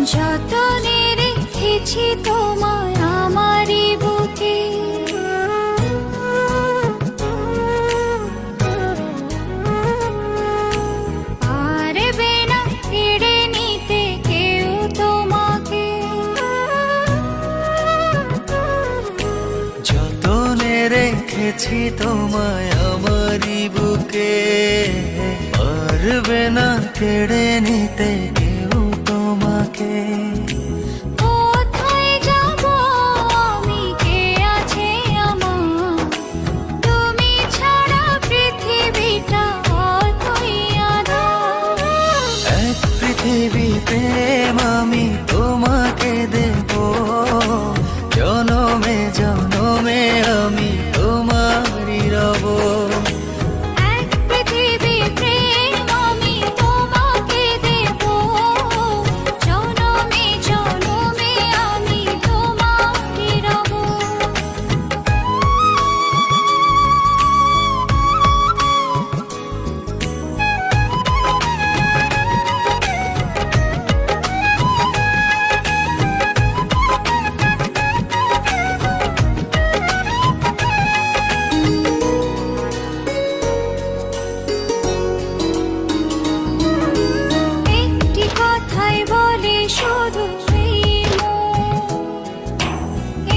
যতনে রেখেছি তোমায় আমারই বুকে, পারবে না কেড়ে নিতে কেউ তোমাকে। যতনে রেখেছি তোমায় আমারই বুকে, পারবে না কেড়ে নিতে কেউ তোমাকে। কোথায় যাব আমি, কে আছে আমার, তুমি ছাড়া পৃথিবীটা অতই আঁধার। এক পৃথিবী প্রেম আমি তোমাকে দেব, জনমে জনমে আমি তোমারই রব। এক পৃথিবী প্রেম আমি তোমাকে দেব, জনমে জনমে আমি তোমারই রব। একটি কথাই বলে শুধু এই মন,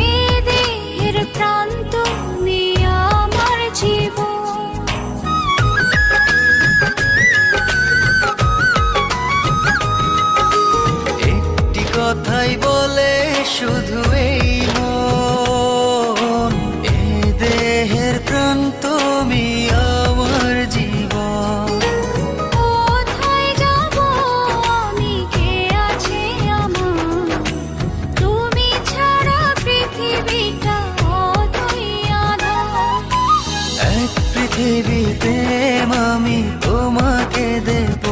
এ দেহের প্রাণ তুমি আমার জীবন। একটি কথাই বলে শুধু এই মন, এ দেহের প্রাণ তুমি আমার জীবন। কোথায় যাব আমি, কে আছে আমার, তুমি ছাড়া পৃথিবীটা অতই আঁধার। এক পৃথিবী প্রেম আমি তোমাকে দেব,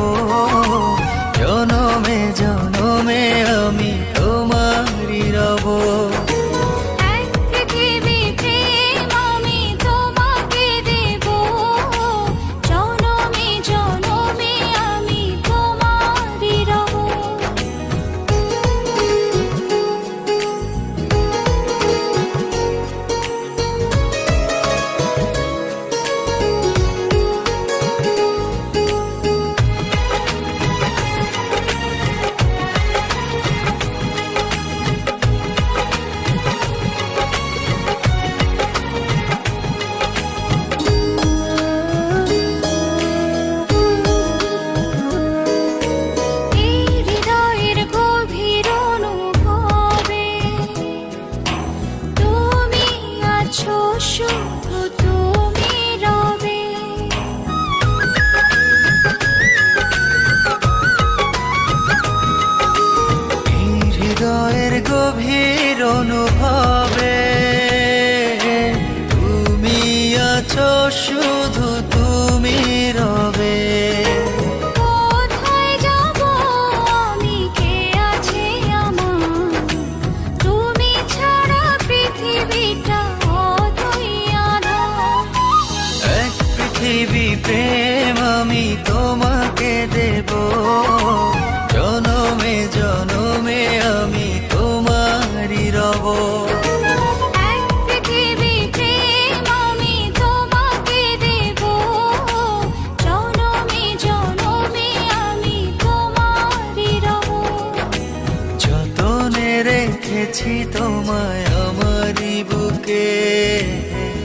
জনমে জনমে আমি তোমারই রব। এক পৃথিবী প্রেম আমি তোমাকে দেব, জনমে জনমে আমি তোমারই রব। এই হৃদয়ের গভীর অনুভবে তুমি আছো, শুধু তুমি রবে। এই হৃদয়ের গভীর অনুভবে তুমি আছো, শুধু তুমি রবে। কোথায় যাব আমি, কে আছে আমার, তুমি ছাড়া পৃথিবীটা অতই আঁধার। এক পৃথিবী প্রেম আমি তোমাকে দেব, জনমে জনমে আমি তোমারই রব। এক পৃথিবী প্রেম আমি তোমাকে দেব, জনমে জনমে আমি তোমারই রব। যতনে রেখেছি তোমায় আমারই বুকে,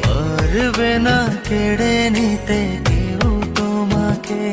পারবে না কেড়ে নিতে কেউ তোমাকে।